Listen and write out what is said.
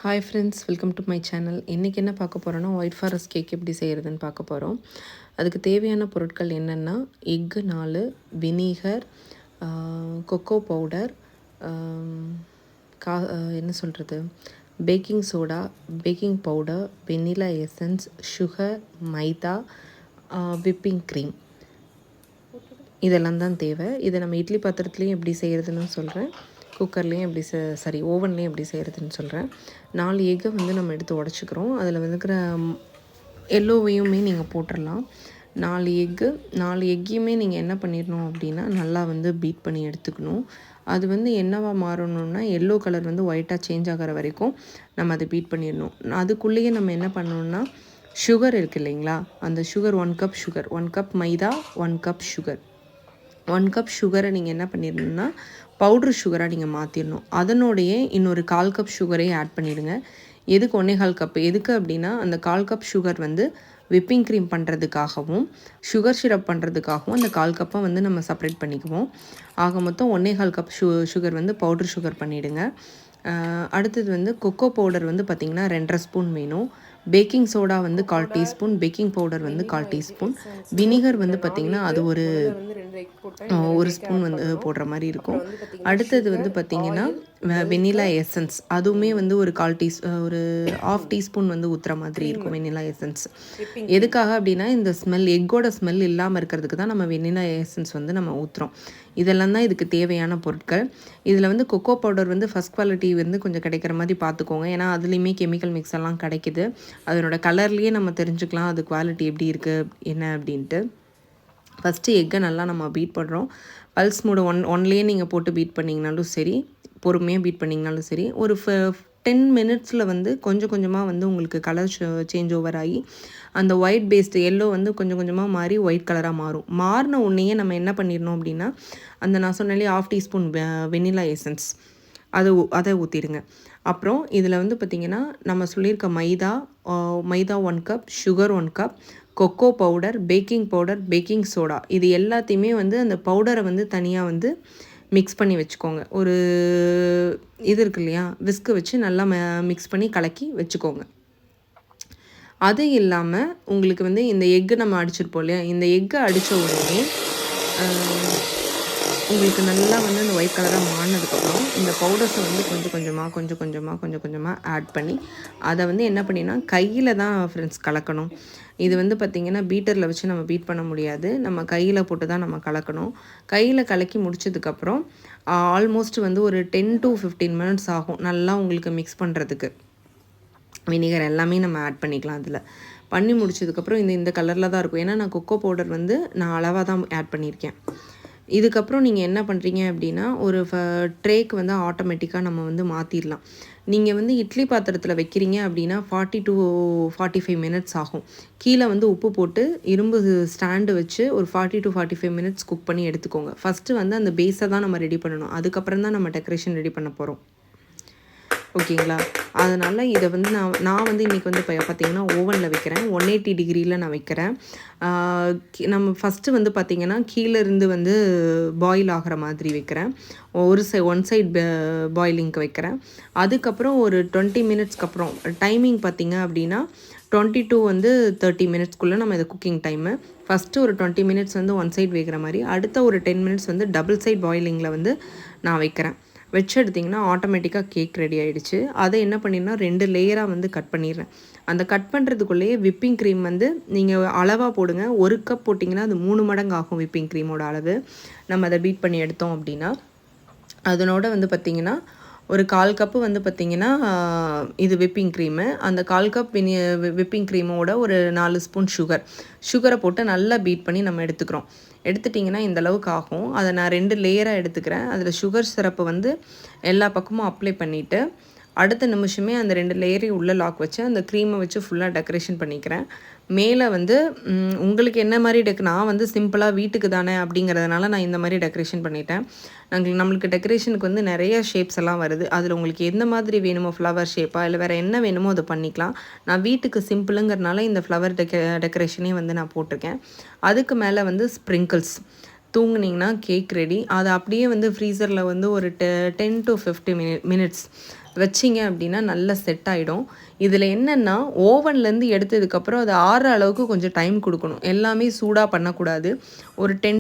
Hi friends, welcome to my channel. இன்றைக்கி என்ன பார்க்க போகிறோன்னா, ஒயிட் ஃபாரஸ்ட் கேக் எப்படி செய்கிறதுன்னு பார்க்க போகிறோம். அதுக்கு தேவையான பொருட்கள் என்னென்னா, எக்கு 4, வினிகர், கொக்கோ பவுடர், என்ன சொல்கிறது, baking soda, baking powder, vanilla essence, sugar, maida, whipping cream. இதெல்லாம் தான் தேவை. இதை நம்ம இட்லி பாத்திரத்துலேயும் எப்படி செய்கிறதுன்னு சொல்கிறேன், குக்கர்லேயும் எப்படி ஓவன்லேயும் எப்படி செய்கிறதுன்னு சொல்கிறேன். 4 எக்கை வந்து நம்ம எடுத்து உடச்சிக்கிறோம். அதில் வந்துக்கிற எல்லோவையுமே நீங்கள் போட்டுடலாம். 4 எக்கையுமே நீங்கள் என்ன பண்ணிடணும் அப்படின்னா, நல்லா வந்து பீட் பண்ணி எடுத்துக்கணும். அது வந்து என்னவா மாறணும்னா, எல்லோ கலர் வந்து ஒயிட்டாக சேஞ்ச் ஆகிற வரைக்கும் நம்ம அதை பீட் பண்ணிடணும். அதுக்குள்ளேயே நம்ம என்ன பண்ணணுன்னா, சுகர் இருக்குது இல்லைங்களா, அந்த சுகர் 1 கப் சுகர், 1 கப் மைதா, 1 கப் சுகர், 1 கப் சுகரை நீங்கள் என்ன பண்ணிடணுன்னா, பவுட்ரு சுகராக நீங்கள் மாற்றிடணும். அதனோடையே இன்னொரு 1/4 கப் சுகரையும் ஆட் பண்ணிவிடுங்க. எதுக்கு 1/4 கப், எதுக்கு அப்படின்னா, அந்த 1/4 கப் சுகர் வந்து விப்பிங் க்ரீம் பண்ணுறதுக்காகவும் சுகர் சிரப் பண்ணுறதுக்காகவும் அந்த 1/4 கப்பை வந்து நம்ம செப்பரேட் பண்ணிக்குவோம். ஆக மொத்தம் 1/4 கப் சுகர் வந்து பவுட்ரு சுகர் பண்ணிவிடுங்க. அடுத்தது வந்து கொக்கோ பவுடர் வந்து பார்த்திங்கன்னா 2.5 ஸ்பூன் வேணும். பேக்கிங் சோடா வந்து 1/4 டீஸ்பூன், பேக்கிங் பவுடர் வந்து 1/4 டீஸ்பூன், வினிகர் வந்து பார்த்திங்கன்னா அது ஒரு ஸ்பூன் வந்து போடுற மாதிரி இருக்கும். அடுத்தது வந்து பார்த்திங்கன்னா வெனிலா எசன்ஸ், அதுவுமே வந்து ஒரு 1/2 டீஸ்பூன் வந்து ஊற்றுற மாதிரி இருக்கும் வெனிலா எசன்ஸ். எதுக்காக அப்படின்னா, இந்த ஸ்மெல், எக்கோட ஸ்மெல் இல்லாமல் இருக்கிறதுக்கு தான் நம்ம வெனிலா எசன்ஸ் வந்து நம்ம ஊற்றுறோம். இதெல்லாம் தான் இதுக்கு தேவையான பொருட்கள். இதில் வந்து கொக்கோ பவுடர் வந்து ஃபஸ்ட் குவாலிட்டி வந்து கொஞ்சம் கிடைக்கிற மாதிரி பார்த்துக்கோங்க. ஏன்னா அதுலேயுமே கெமிக்கல் மிக்ஸ் எல்லாம் கிடைக்கிது. அதனோட கலர்லேயே நம்ம தெரிஞ்சுக்கலாம் அது குவாலிட்டி எப்படி இருக்குது என்ன அப்படின்ட்டு. ஃபஸ்ட்டு எக்கை நல்லா நம்ம பீட் பண்ணுறோம். பல்ஸ் மூடு ஒன்லேயே நீங்கள் போட்டு பீட் பண்ணிங்கனாலும் சரி, பொறுமையாக பீட் பண்ணிங்கனாலும் சரி, ஒரு 10 மினிட்ஸில் வந்து கொஞ்சம் கொஞ்சமாக வந்து உங்களுக்கு கலர் சேஞ்ச் ஓவர் ஆகி அந்த ஒயிட் பேஸ்டு எல்லோ வந்து கொஞ்சம் கொஞ்சமாக மாறி ஒயிட் கலராக மாறும். மாறின உடனேயே நம்ம என்ன பண்ணிடணும் அப்படின்னா, அந்த நான் சொன்னாலே 1/2 டீஸ்பூன் வெனிலா எசன்ஸ் அதை ஊற்றிடுங்க. அப்புறம் இதில் வந்து பார்த்திங்கன்னா, நம்ம சொல்லியிருக்க மைதா 1 cup, sugar 1 cup, cocoa powder, baking powder, baking soda, இது எல்லாத்தையுமே வந்து அந்த பவுடரை வந்து தனியாக வந்து மிக்ஸ் பண்ணி வச்சுக்கோங்க. ஒரு இது இருக்கு இல்லையா, விஸ்கு வச்சு நல்லா மிக்ஸ் பண்ணி கலக்கி வச்சுக்கோங்க. அது இல்லாமல் உங்களுக்கு வந்து இந்த எக்கு நம்ம அடிச்சிருப்போம் இல்லையா, இந்த எக்கை அடித்த உடனே உங்களுக்கு நல்லா வந்து அந்த ஒயிட் கலராக மாறினதுக்கப்புறம் இந்த பவுடர்ஸை வந்து கொஞ்சம் கொஞ்சமாக ஆட் பண்ணி அதை வந்து என்ன பண்ணினா கையில் தான் ஃப்ரெண்ட்ஸ் கலக்கணும். இது வந்து பார்த்திங்கன்னா பீட்டரில் வச்சு நம்ம பீட் பண்ண முடியாது. நம்ம கையில் போட்டு தான் நம்ம கலக்கணும். கையில் கலக்கி முடிச்சதுக்கப்புறம் ஆல்மோஸ்ட் வந்து ஒரு 10 to 15 மினிட்ஸ் ஆகும் நல்லா உங்களுக்கு மிக்ஸ் பண்ணுறதுக்கு. வினிகர் எல்லாமே நம்ம ஆட் பண்ணிக்கலாம். அதில் பண்ணி முடிச்சதுக்கப்புறம் இந்த கலரில் தான் இருக்கும். ஏன்னா நான் கொக்கோ பவுடர் வந்து நான் அளவாக தான் ஆட் பண்ணியிருக்கேன். இதுக்கப்புறம் நீங்கள் என்ன பண்ணுறீங்க அப்படின்னா, ஒரு ட்ரேக்கு வந்து ஆட்டோமேட்டிக்காக நம்ம வந்து மாற்றிடலாம். நீங்கள் வந்து இட்லி பாத்திரத்தில் வைக்கிறீங்க அப்படின்னா 40 to 45 மினிட்ஸ் ஆகும். கீழே வந்து உப்பு போட்டு இரும்பு ஸ்டாண்டு வச்சு ஒரு 40 to 45 மினிட்ஸ் குக் பண்ணி எடுத்துக்கோங்க. ஃபஸ்ட்டு வந்து அந்த பேஸை தான் நம்ம ரெடி பண்ணணும். அதுக்கப்புறம் தான் நம்ம டெக்கரேஷன் ரெடி பண்ண போகிறோம். ஓகேங்களா? அதனால் இதை வந்து நான் வந்து இன்றைக்கி வந்து பார்த்திங்கன்னா ஓவனில் வைக்கிறேன். 180 டிகிரியில் நான் வைக்கிறேன். நம்ம ஃபஸ்ட்டு வந்து பார்த்திங்கன்னா கீழேருந்து வந்து பாயில் ஆகிற மாதிரி வைக்கிறேன். ஒன் சைட் பாயிலிங்க்கு வைக்கிறேன். அதுக்கப்புறம் ஒரு 20 மினிட்ஸ்க்கு அப்புறம் டைமிங் பார்த்திங்க அப்படின்னா 20 to 30 மினிட்ஸ்க்குள்ளே நம்ம இதை குக்கிங் டைமு. ஃபஸ்ட்டு ஒரு 20 மினிட்ஸ் வந்து ஒன் சைட் வைக்கிற மாதிரி, அடுத்த ஒரு 10 மினிட்ஸ் வந்து டபுள் சைட் பாயிலிங்கில் வந்து நான் வைக்கிறேன். வச்சு எடுத்திங்கன்னா ஆட்டோமேட்டிக்காக கேக் ரெடி ஆகிடுச்சு. அதை என்ன பண்ணிடனா 2 லேயராக வந்து கட் பண்ணிடுறேன். அந்த கட் பண்ணுறதுக்குள்ளேயே விப்பிங் க்ரீம் வந்து நீங்கள் அளவாக போடுங்க. 1 கப் போட்டிங்கன்னா அது 3 மடங்கு ஆகும் விப்பிங் க்ரீமோட அளவு. நம்ம அதை பீட் பண்ணி எடுத்தோம் அப்படின்னா அதனோட வந்து பார்த்திங்கன்னா ஒரு 1/4 கப்பு வந்து பார்த்திங்கன்னா இது விப்பிங் க்ரீமு. அந்த 1/4 கப் விப்பிங் க்ரீமோட ஒரு 4 ஸ்பூன் சுகரை போட்டு நல்லா பீட் பண்ணி நம்ம எடுத்துட்டிங்கன்னா இந்த அளவுக்கு ஆகும். அதை நான் 2 லேயராக எடுத்துக்கிறேன். அதில் சுகர் சிரப்பு வந்து எல்லா பக்கமும் அப்ளை பண்ணிவிட்டு அடுத்த நிமிஷமே அந்த 2 லேயரையும் உள்ளே லாக் வச்சு அந்த க்ரீமை வச்சு ஃபுல்லாக டெக்கரேஷன் பண்ணிக்கிறேன். மேலே வந்து உங்களுக்கு என்ன மாதிரி நான் வந்து சிம்பிளாக வீட்டுக்கு தானே அப்படிங்கிறதுனால நான் இந்த மாதிரி டெக்கரேஷன் பண்ணிட்டேன். நம்மளுக்கு டெக்கரேஷனுக்கு வந்து நிறைய ஷேப்ஸ் எல்லாம் வருது. அதில் உங்களுக்கு எந்த மாதிரி வேணுமோ, ஃப்ளவர் ஷேப்பாக இல்லை வேறு என்ன வேணுமோ அதை பண்ணிக்கலாம். நான் வீட்டுக்கு சிம்பிளுங்கிறனால இந்த ஃப்ளவர் டெக்கரேஷனே வந்து நான் போட்டிருக்கேன். அதுக்கு மேலே வந்து ஸ்ப்ரிங்கிள்ஸ் தூங்குனீங்கன்னா கேக் ரெடி. அதை அப்படியே வந்து ஃப்ரீசரில் வந்து ஒரு 10 to 50 மினிட்ஸ் வச்சிங்க அப்படின்னா நல்லா செட் ஆகிடும். இதில் என்னென்னா ஓவன்லேருந்து எடுத்ததுக்கப்புறம் அது ஆறுற அளவுக்கு கொஞ்சம் டைம் கொடுக்கணும். எல்லாமே சூடாக பண்ணக்கூடாது. ஒரு 10